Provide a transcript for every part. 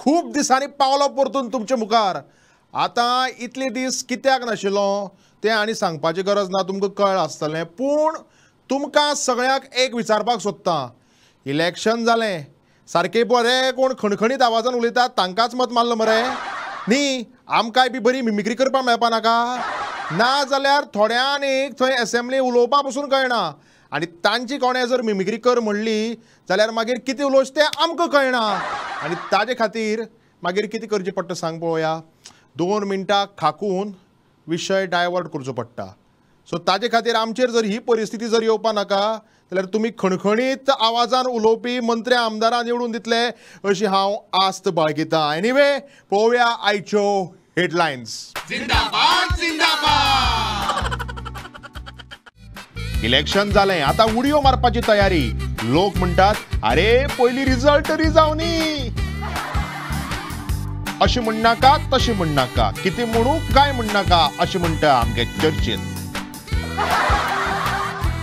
खूब दिसांनी पावलो परतून तुमचे मुखार. आतां इतले दीस कित्याक नाशिल्लो तें आनी सांगपाची गरज ना, तुमकां कळ्ळां आसतलें. पूण तुमकां सगळ्यांक एक विचारपाक सोदतां. इलेक्शन जालें, सारके बरे कोण खणखणीत आवाजान उलयतात तांकांच मत मारलो मरे न्ही. आमकांय बी बरी मिमिक्री करपाक मेळपा नाका. ना जाल्यार थोड्यांनी थंय असेंब्ली उलोवपा पसून कळना आनी तांची कोणें जर मिमिक्री कर म्हणली जाल्यार मागीर कितें उलोवचें तें आमकां कळना. आनी ताजे खातीर मागीर कितें करचें पडटा सांग पळोवया. 2 मिनटां खाकून विशय डायवर्ट करचो पडटा. सो ताजे खातीर आमचेर जर ही परिस्थिती जर येवपा नाका जाल्यार तुमी खणखणीत आवाजान उलोवपी मंत्री आमदारां निवडून दितले अशी हांव आस्त बाळगितां. एनिवे पळोवया आयच्यो हेडलायन्स. इलेक्शन जालें, आतां उडयो मारपाची तयारी. लोक म्हणटात अरे पयलीं रिजल्ट तरी जावनी. अशें म्हणनाका तशें म्हणनाका, कितें म्हणू काय म्हणनाका अशें म्हणटा आमगे चर्चील.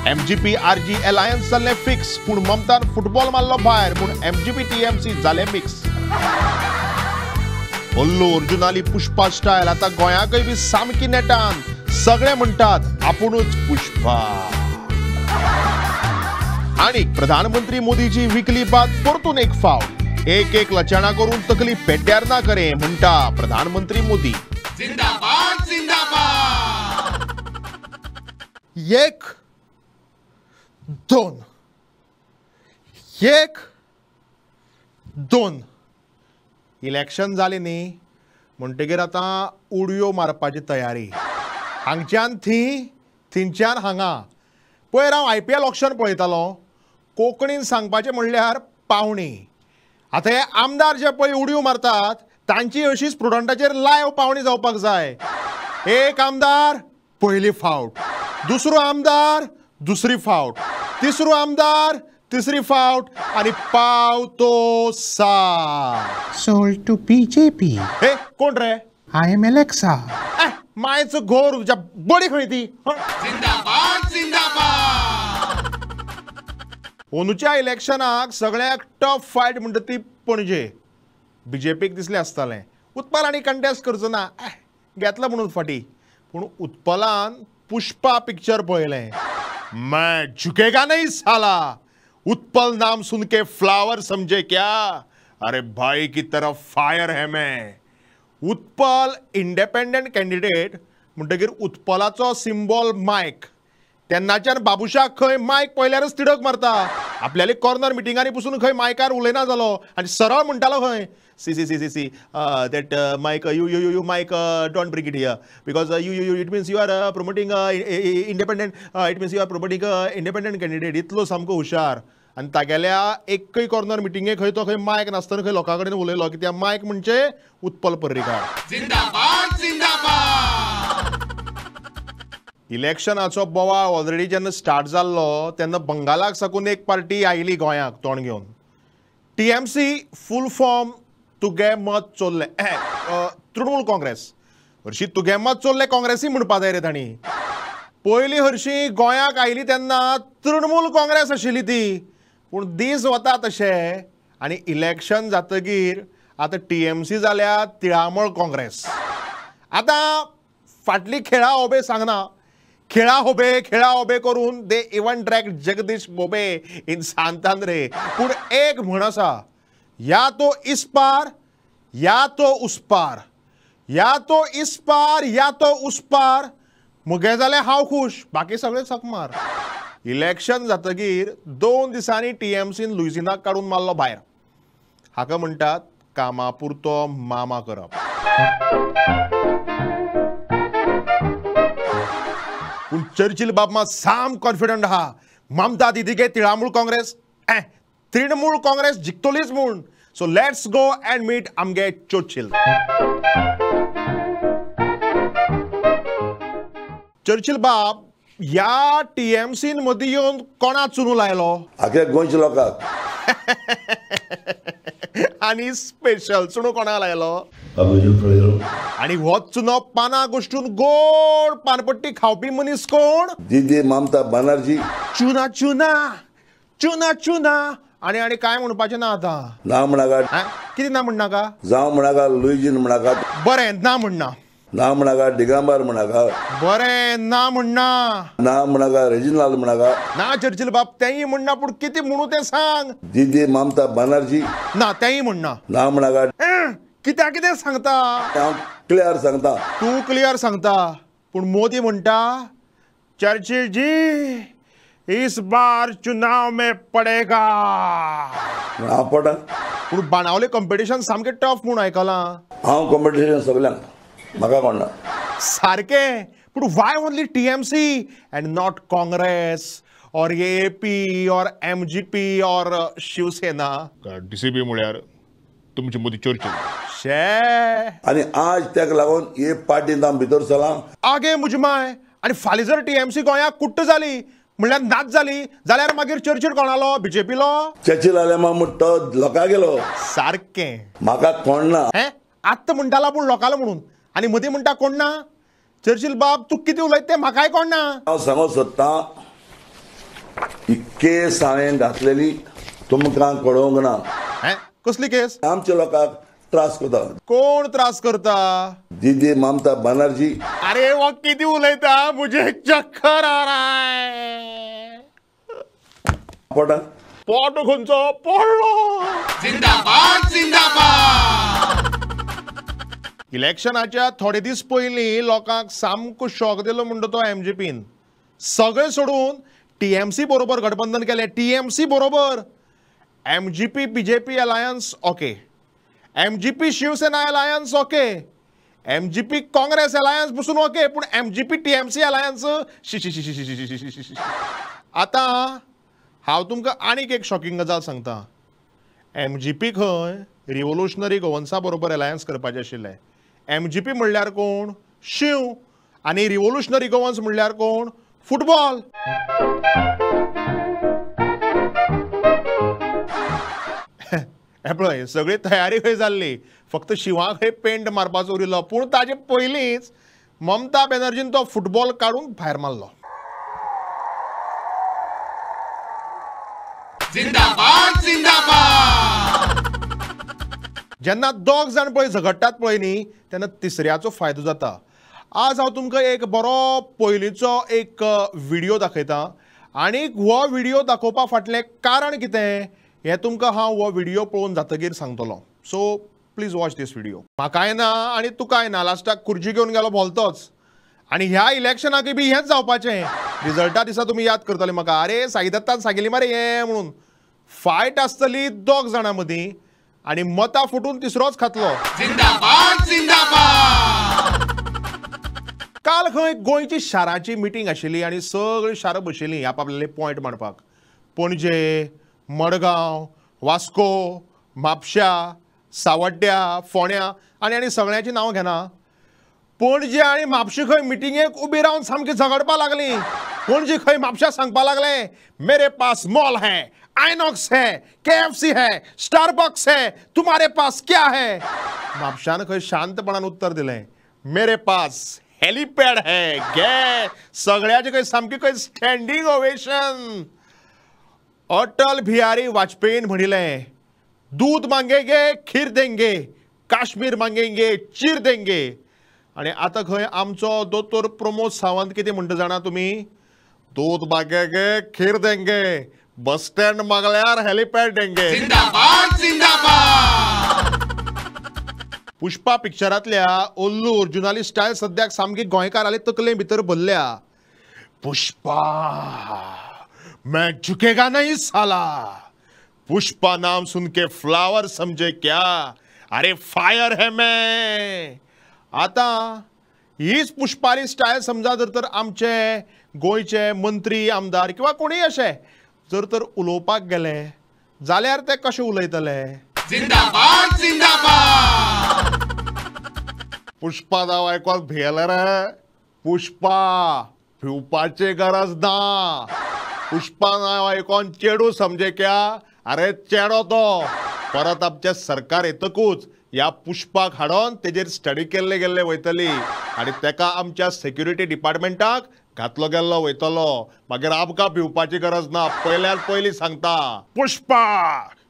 MGP RG अलायन्स जाल्लें फिक्स, पूण ममतान फुटबॉल मारलो भायर पूण MGP TMC जालें मिक्स. अल्लू अर्जुन आली पुष्पा स्टायल, आतां गोंयाकय बी सामकी नेटान. सगळे म्हणटात आपुणूच पुष्पा. आणि प्रधानमंत्री मोदीची विकली बात परतून एक फावट. एक लचाणा करून तकली पेड्ड्यार ना करे म्हणटा प्रधानमंत्री मोदी. जिंदाबाद जिंदाबाद. 1 2 1 2 इलेक्शन जालें न्ही म्हणटकीर आतां उडयो मारपाची तयारी. हांगच्यान थंयच्यान हांगा. पयर हांव IPL ऑक्शन पळयतालो. कोंकणीन सांगपाचें म्हणल्यार पावणी. आतां हे आमदार जे पळय उडयो मारतात तांची अशी स्टुडंटाचेर लायव्ह पावणी जावपाक जाय. एक आमदार पयली फावट, दुसरो आमदार दुसरी फावट, तिसरो आमदार तिसरी फावट आनी पावतो 6. Sold to BJP. हे कोण रे? I am Alexa. मायचं घोर तुझ्या बडी खंय ती. जिंदाबाद जिंदाबाद. अंदूच्या इलेक्शनाक सगळ्याक टफ फायट म्हणटा ती पणजे. BJPक दिसलें आसतालें उत्पलांनी कंटेस्ट करचो ना, घेतला म्हणून फाटी. पूण उत्पलान पुष्पा पिक्चर पळयलें. मैं झुकेगा नहीं साला. उत्पल नाम सुन के फ्लावर समझे क्या? अरे भाई की तरफ फायर है मैं. उत्पल इंडिपेंडंट कॅन्डिडेट म्हणटकीर उत्पलाचो सिंबॉल मायक. तेन्नाच्यान बाबुशाक खंय मायक पळयल्यारच तिडक मारता. आपल्याली कॉर्नर मिटिंगांनी पसून खंय मायकार उलयना जालो आनी सरळ म्हणटालो खंय C that mic you mic don't bring it here because you it means you are promoting independent it means you are promoting independent candidate. इतलो सामको हुशार. आनी तागेल्या एकय कॉर्नर मिटिंगेक खंय तो खंय मायक नासतना खंय लोकां कडेन उलयलो की त्या मायक म्हणजे उत्पल पर्रीकार. जिंदाबाद जिंदाबाद. इलेक्शनाचो बोवाळ ऑलरेडी जेन्ना स्टार्ट जाल्लो तेन्ना बंगालाक साकून एक पार्टी आयली गोंयाक तोंड घेवन. TMC फूल फॉर्म तुगे मत चोरले. तृणमूल काँग्रेस. हरशीं तुगे मत चोरले काँग्रेसी म्हणपा जाय रे तांणी. पयलीं हरशीं गोंयाक आयली तेन्ना तृणमूल काँग्रेस आशिल्ली ती. पूण दीस वता तशे आनी इलेक्शन जातकीर आतां TMC जाल्या तिळामळ काँग्रेस. आतां फाटली खेळा होबे सांगना. खेळा होबे करून दे इवन ड्रॅग जगदीश बोबे इन सांतांद्रे. पूण एक म्हण आसा, या तो इस पार या तो उस पार, या तो इस पार या तो उस पार. मुगे जालें हांव खूश, बाकी सगळे सकमार. इलेक्शन जातकीर 2 दिसांनी TMCन लुइजिनाक काडून मारलो भायर. हाका म्हणटात कामापुरतो मामा करप. पूण चर्चिल बाब मात साम कॉन्फिडंट आहा. ममता दीदीगे तिळामूळ काँग्रेस तृणमूल काँग्रेस जिखतलीच म्हूण. So let's go and meet आमगे चर्चिल. चर्चिल बाब, या TMCन मदीं येवन कोणा चुनू लायलो? आख्या गोंयच्या लोकांक. आनी स्पेशल चुनू कोणा लायलो? आनी हो चुनो पानां गोश्टून गोड पानपट्टी खावपी मनीस कोण? दीदी ममता बनर्जी. चुना चुना चुना चुना आनी आनी काय म्हणपाचें ना आतां ना म्हणाका कितें ना म्हणनाका जावं म्हणाका लुईजीन म्हणाका बरें ना म्हणना ना म्हणाका दिगंबर म्हणाका बरें ना म्हणना ना म्हणाका रेजिनाल्ड म्हणाका ना चर्चिल बाब तेंय म्हणना पूण कितें म्हणू तें सांग दीदी ममता बनर्जी ना तेंय म्हणना ना म्हणाका कित्याक कितें सांगता हांव क्लियर सांगता तूं क्लियर सांगता पूण मोदी म्हणटा चर्चिल जी इस बार चुनाव में पड़ेगा हांव पडा पूण बाणावले कॉम्पिटिशन सामकें टफ म्हूण आयकलां हांव कॉम्पिटिशन सगळ्यांक म्हाका कोणना सारकें पूण Y only TMC end not Congress और एपी और एमजीपी और शिवसेना डीसीबी म्हळ्यार तुमची मोदी चर्चा शे आनी आज तेका लागून हे पार्टींत हांव भितर चलां आगे मुजमाय आनी फाल्यां जर टीएमसी गोंयाक कुट्ट जाली म्हणल्यार नाच जाली जाल्यार मागीर चर्चीर कोणालो बीजेपीलो चर्चिल जाल्यार म्हूण तो लोकां गेलो सारकें म्हाका कोणना हें आत्तां म्हणटाला पूण लोकालो म्हणून आनी मदीं म्हणटा कोण ना चर्चिल बाब तूं कितें उलयता तें म्हाकाय कोणना हांव सांगूंक सोदतां ही केस हांवें घातलेली तुमकां कळोवंक ना हें कसली केस आमच्या लोकांक त्रास करता कोण त्रास करता दीदी ममता बनर्जी अरे वो किती उलयता मुझे चक्कर आ रहा है पडा पोट खंयचो पडलो जिंदाबाद जिंदाबाद इलेक्शनाच्या थोडे दीस पयलीं लोकांक सामको शॉक दिलो म्हणटा तो एमजीपीन सगळे सोडून टीएमसी बरोबर गठबंधन केलें टीएमसी बरोबर MGP BJP alliance okay MGP Shiv Sena alliance okay MGP Congress alliance पसून ओके पूण एमजीपी टीएमसी अलायन्स आतां हांव तुमकां आनीक एक शॉकिंग गजाल सांगता एमजीपी खंय रिव्होल्युशनरी गोवन्सा बरोबर अलायन्स करपाचें आशिल्लें एमजीपी म्हणल्यार कोण शिव आनी रिव्होल्युशनरी गोवन्स म्हणल्यार कोण फुटबॉल पळय सगळी तयारी खंय जाल्ली फक्त शिवाक खंय पेंट मारपाचो उरिल्लो पूण ताचे पयलींच ममता बॅनर्जीन तो फुटबॉल काडून भायर मारलो जिंदाबाद जिंदाबाद जेन्ना दोग जाण पळय झगडटात पळय न्ही तेन्ना तिसऱ्याचो फायदो जाता आज हांव तुमकां एक बरो पयलींचो एक व्हिडिओ दाखयतां आनीक हो व्हिडिओ दाखोवपा फाटलें कारण कितें हें तुमकां हांव हो व्हिडिओ पळोवन जातकीर सांगतलो so please watch this video म्हाकाय ना आनी तुकाय ना लास्टाक खुर्ची घेवन गेलो भोलतोच आनी ह्या इलेक्शनाकय बी हेंच जावपाचें रिजल्टा दिसा तुमी याद करतले म्हाका अरे साई दत्तान सांगिल्ली मरे हें म्हणून फायट आसतली दोग जाणां मदीं आनी मतां फुटून तिसरोच खातलो जिंदाबाद जिंदाबाद काल खंय गोंयची शाराची मिटींग आशिल्ली आनी सगळीं शारां बशिल्लीं आपआपले पॉयंट मांडपाक पणजे मडगांव वास्को म्हापशा सावड्ड्या फोण्या आनी सगळ्यांची नांवां घेना पणजे आनी म्हापशे खंय मिटिंगेक उबी रावन सामकी झगडपा लागलीं पणजे खंय म्हापशा सांगपा लागले मेरे पास मॉल है आयनॉक्स है केएफसी है स्टारबक्स है तुम्हारे पास क्या है म्हापशान खंय शांतपणान उत्तर दिलें मेरे पास हेलिपॅड है गे सगळ्याचे खंय सामकी खंय स्टँडींग ओवेशन अटल बिहारी वाजपेयीन म्हणिलें दूध मांगेंगे खीर देंगे काश्मीर मांगेंगे चीर देंगे आनी आतां खंय आमचो दोतोर प्रमोद सावंत कितें म्हणटा जाणा तुमी दूध मांगेंगे खीर देंगे बस स्टँड मागल्यार हेलिपॅड देंगे जिंदाबाद जिंदाबाद पुष्पा पिक्चरांतल्या ओल्लू अर्जुनाली स्टायल सद्याक सामकी गोंयकाराली तकले भितर भरल्या पुष्पा मैं झुकेगा नहीं साला पुष्पा नाम सुन के फ्लावर समझे क्या अरे फायर है मैं आता हीच पुष्पाली स्टायल समजा जर तर आमचे गोंयचे मंत्री आमदार किंवा कोणीय अशे जर तर उलोवपाक गेले जाल्यार ते कशे उलयतले जिंदाबाद जिंदाबाद पुष्पा नाव आयकून भियेले रे पुष्पा भिवपाची गरज ना पुष्पा नाव आयकून चेडू समजे क्या अरे चेडो तो परत आमचे सरकार येतकूच ह्या पुष्पाक हाडून तेजेर स्टडी केल्ले गेल्ले वयतली आनी तेका आमच्या सेक्युरिटी डिपार्टमेंटाक घातलो गेल्लो वयतलो मागीर आमकां भिवपाची गरज ना पयल्यार पयलीं सांगता पुष्पा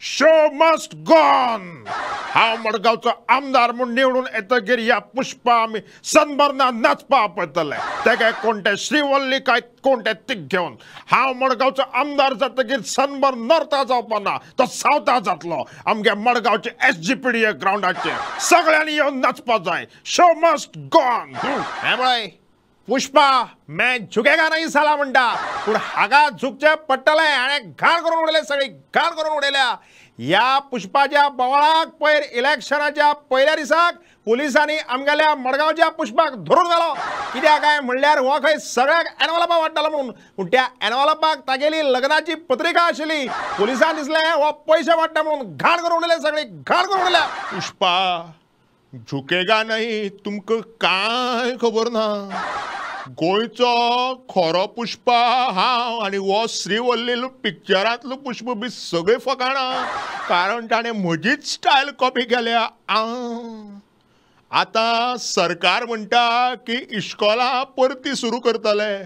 शो मस्ट गॉन हांव मडगांवचो आमदार म्हूण निवडून येतकीर ह्या पुष्पा आमी सनबर्ना नाचपा आपयतले तेगे कोण ते श्रीवल्ली काय कोण ते तीग घेवन हांव मडगांवचो आमदार जातकीर सनबर नॉर्था जावपा ना तो सावथा जातलो आमगे मडगांवचे SGPDA ग्राउंडाचेर सगळ्यांनी येवन नाचपा जाय शो मस्ट गॉन हे पळय पुष्पा मैं झुकेगा नहीं साला म्हणटा पूण हागा झुकचे पडटले हाणें घाण करून उडयले सगळी घाण करून उडयल्या ह्या पुष्पाच्या बोवाळाक पयर इलेक्शनाच्या पयल्या दिसाक पुलिसांनी आमगेल्या मडगांवच्या पुष्पाक धरून गेलो कित्याक काय म्हणल्यार हो खंय सगळ्याक एनवलपां वाडटालो म्हणून पूण त्या एनवलपाक तागेली लग्नाची पत्रिका आशिल्ली पुलिसांक दिसलें हो पयशे वाडटा म्हणून घाण करून उडयले सगळी घाण करून उडयल्या पुष्पा झुकेगा नहीं तुमकां कांय खबर ना गोंयचो खरो पुष्पा हांव आनी हो श्रीवल्ली पिक्चरांतलो पुष्प बी सगळे फकाणां कारण ताणें म्हजीच स्टायल कॉपी केल्या आतां सरकार म्हणटा की इश्कोलां परती सुरू करतले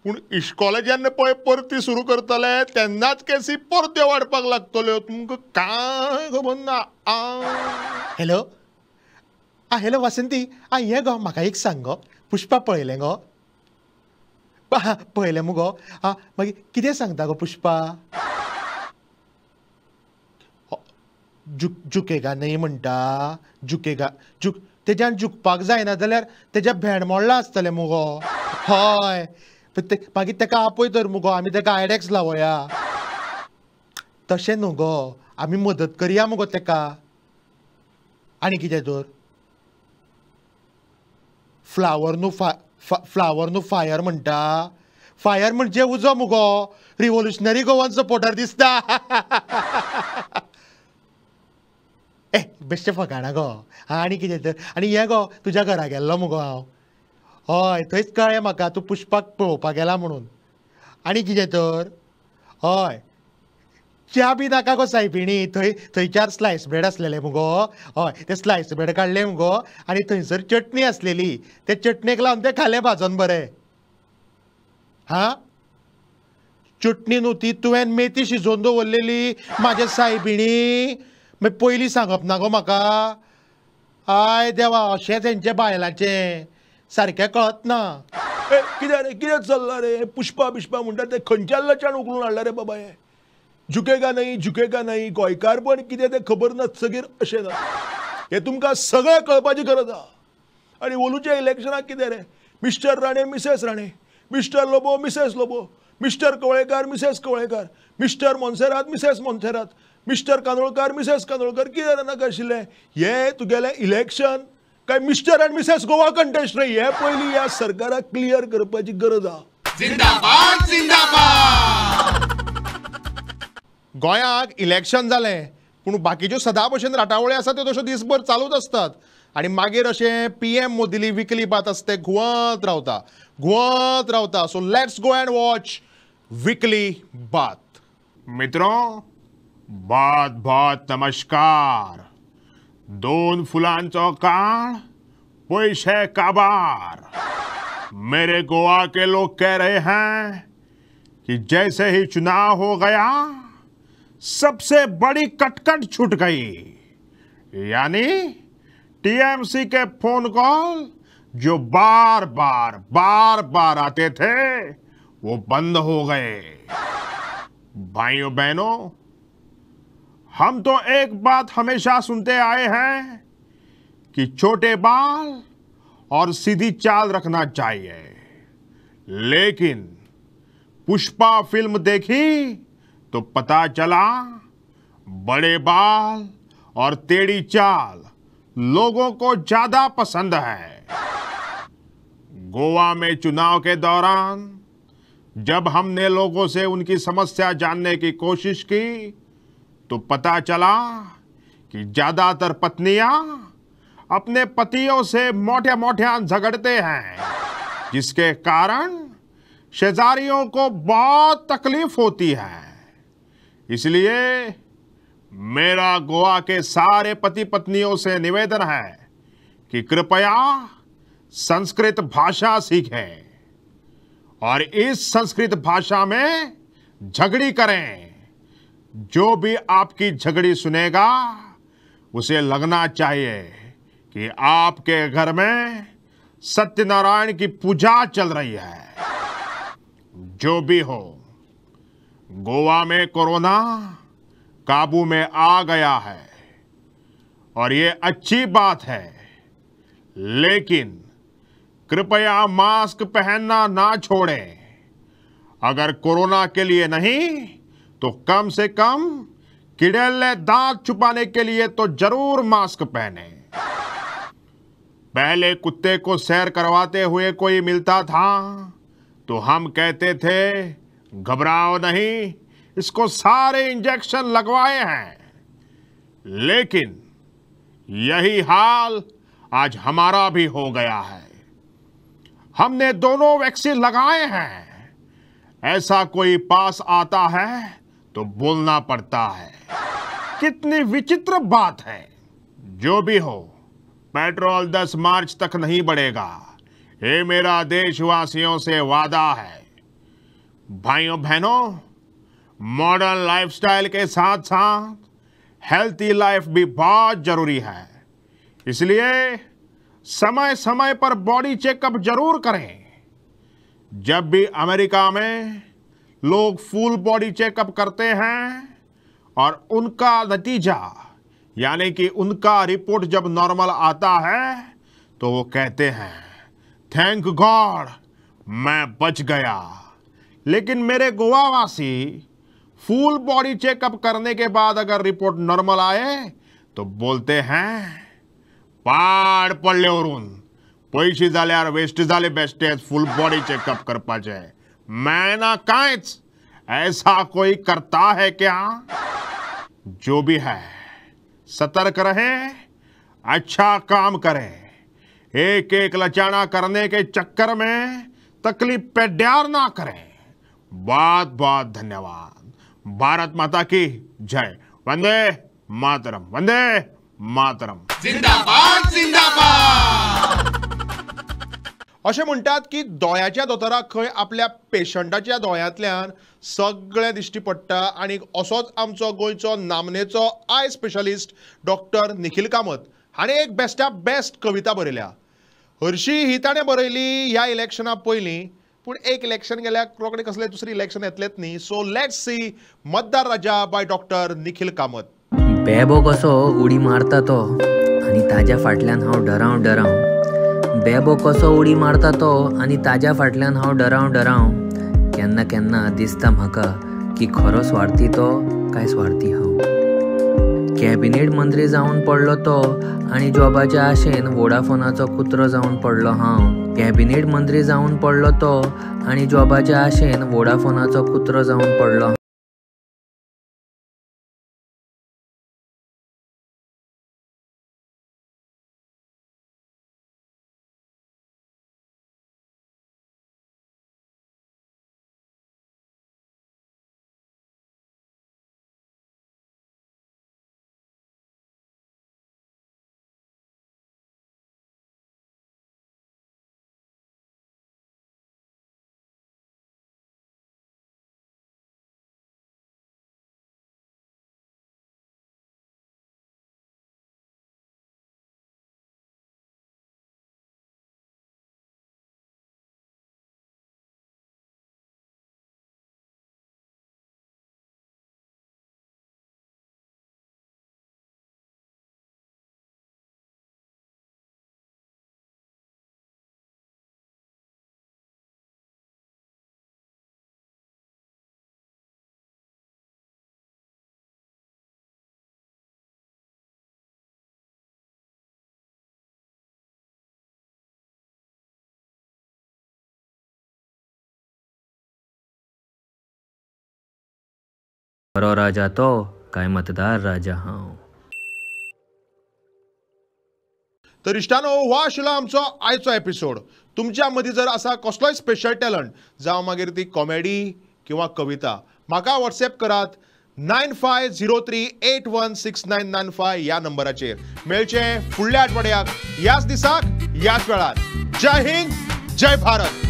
पूण इश्कोले जेन्ना पळय परती सुरू करतले तेन्नाच केसी परत्यो वाडपाक लागतल्यो तुमकां कांय खबर ना हॅलो हॅलो वासंती हे गो म्हाका एक सांग गो पुष्पा पळयलें गो पळयलें मुगो मागीर कितें सांगता गो पुष्पा झुकेगा नहीं म्हणटा झुकेगा तेज्यान झुकपाक जायना जाल्यार तेज्या भेंड मोडला आसतलें मुगो हय मागीर तेका आपय तर मुगो आमी तेका आयडॅक्स लावया तशें न्हू गो आमी मदत करया मुगो तेका आनी कितें तर फ्लावर न्हू फायर म्हणटा फायर म्हणजे उजो मुगो रिव्होल्युशनरी गोवन सपोर्टर दिसता बेश्टे फकाणा गो आनी कितें तर आनी हे गो तुज्या घरा गेल्लो मुगो हांव हय थंयच कळ्ळें म्हाका तूं पुष्पाक पळोवपाक गेला म्हणून आनी कितें तर हय च्या बी नाका गो सायबिणी थंयच्यार स्लायस ब्रेड आसलेले मुगो हय ते स्लायस ब्रेड काडले मुगो आनी थंयसर चटणी आसलेली ते चटणेक लावन ते खालें भाजून बरें चटणी न्हू ती तुवें मेथी शिजोवन दवरलेली म्हाज्या सायबिणी मागीर पयलीं सांगप ना गो म्हाका आय देवा अशें तेंचे बायलांचें सारकें कळत ना कितें रे कितें चल्लां रे पुष्पा बिष्पा म्हणटा ते खंयच्या लचाण उखलून हाडला रे बाबा हे झुकेगा नाही गोंयकारपण कितें तें खबर नासतकीर अशें ना हें तुमकां सगळें कळपाची गरज आसा आनी ओलूच्या इलेक्शनाक कितें रे mister Rane missus Rane mister Lobo missus Lobo mister Kavlekar missus Kavlekar mister Monserrate missus Monserrate mister Kandolkar missus Kandolkar कितें नाका आशिल्लें हे तुगेलें इलेक्शन काय मिस्टर आनी मिसेस गोवा कंटेस्ट रे हे पयलीं ह्या सरकाराक क्लियर करपाची गरज आसा जिंदाबाद जिंदाबाद गोंयाक इलेक्शन जालें पूण बाकीच्यो सदा भशेन राटावळी आसा त्यो तश्यो दीसभर चालूच आसतात आनी मागीर अशें PM मोदीली विकली बात आसता तें घुंवत रावता so let's go and watch weekly बात मित्रों बात नमस्कार दोन फुलांचो काळ पैसे काबार मेरे गोवा के लोग कह रहे हैं कि जैसे ही चुनाव हो गया सबसे बड़ी कटकट छूट गई यानी TMC के फोन कॉल जो बार बार आते थे वो बंद हो गए भाइयों बहनों हम तो एक बात हमेशा सुनते आए हैं कि छोटे बाल और सीधी चाल रखना चाहिए लेकिन पुष्पा फिल्म देखी तो पता चला बड़े बाल और टेढ़ी चाल लोगों को ज्यादा पसंद है गोवा में चुनाव के दौरान जब हमने लोगों से उनकी समस्या जानने की कोशिश की तो पता चला कि ज्यादातर पत्नियां अपने पतियों से मोटे झगड़ते हैं जिसके कारण शेजारियों को बहुत तकलीफ होती है इसलिए मेरा गोवा के सारे पति पत्नियों से निवेदन है कि कृपया संस्कृत भाषा सीखें और इस संस्कृत भाषा में झगड़ी करें। जो भी आपकी झगड़ी सुनेगा उसे लगना चाहिए कि आपके घर में सत्यनारायण की पूजा चल रही है। जो भी हो, गोवा में कोरोना काबू में आ गया है और ये अच्छी बात है, लेकिन कृपया मास्क पहनना ना छोड़ें। अगर कोरोना के लिए नहीं तो कम से कम किड़ेले दांत छुपाने के लिए तो जरूर मास्क पहने। पहले कुत्ते को सैर करवाते हुए कोई मिलता था तो हम कहते थे, घबराओ नहीं, इसको सारे इंजेक्शन लगवाए हैं। लेकिन यही हाल आज हमारा भी हो गया है। हमने दोनों वैक्सीन लगाए हैं। ऐसा कोई पास आता है तो बोलना पड़ता है। कितनी विचित्र बात है। जो भी हो, पेट्रोल 10 मार्च तक नहीं बढ़ेगा। ये मेरा देशवासियों से वादा है। भाइयों बहनों, मॉडर्न लाइफस्टाइल के साथ साथ हेल्थी लाइफ भी बहुत जरूरी है। इसलिए समय समय पर बॉडी चेकअप जरूर करें। जब भी अमेरिका में लोग फुल बॉडी चेकअप करते हैं और उनका नतीजा यानी कि उनका रिपोर्ट जब नॉर्मल आता है तो वो कहते हैं, थैंक गॉड मैं बच गया। लेकिन मेरे गोवावासी फुल बॉडी चेकअप करने के बाद अगर रिपोर्ट नॉर्मल आए तो बोलते हैं, पाड पडले वरून, पैसे जाल्यार वेस्ट जाले बेस्टेज फुल बॉडी चेकअप करपाचे। मैं ना कांच। ऐसा कोई करता है क्या? जो भी है, सतर्क रहें, अच्छा काम करें। एक एक लचाना करने के चक्कर में तकलीफ पे ड्यार ना करें। बहुत बहुत धन्यवाद। भारत माता की जय। वंदे मातरम, वंदे मातरम। जिंदाबाद जिंदाबाद। अशें म्हणटात की दोळ्याच्या दोतोराक खंय आपल्या पेशंटाच्या दोळ्यांतल्यान सगळें दिश्टी पडटा आनी असोच आमचो गोंयचो नामनेचो I specialist doctor Nikhil Kamat हाणें एक बेस्टा बेस्ट कविता बरयल्या। हरशीं ही ताणें बरयली ह्या इलेक्शना पयलीं, पूण एक इलेक्शन गेल्यार रोखडें कसलें दुसरें इलेक्शन येतलेंच न्ही। सो लेट्स सी मतदार राजा बाय डॉक्टर निखिल कामत। बेबो कसो उडी मारता तो आनी ताज्या फाटल्यान हांव डराव डराव। बेबो कसो उडी मारता तो आनी ताज्या फाटल्यान हांव डराव डराव। केन्ना केन्ना दिसता म्हाका की खरो स्वार्थी तो काय स्वार्थी हांव। कॅबिनेट मंत्री जावन पडलो तो आनी जॉबाच्या आशेन वोडाफोनाचो कुत्रो जावन पडलो हांव। कॅबिनेट मंत्री जावन पडलो तो आनी जॉबाच्या आशेन वोडाफोनाचो कुत्रो जावन पडलो। खरो राजा तो काय मतदार राजा हांव। तर इश्टानो, हो आशिल्लो आमचो आयचो एपिसोड। तुमच्या मदीं जर आसा कसलोय स्पेशल टॅलंट, जावं मागीर ती कॉमेडी किंवा कविता, म्हाका व्हॉट्सएप करात 9503816995 ह्या नंबराचेर। मेळचें फुडल्या आठवड्याक ह्याच दिसाक ह्याच वेळार। जय हिंद, जय भारत।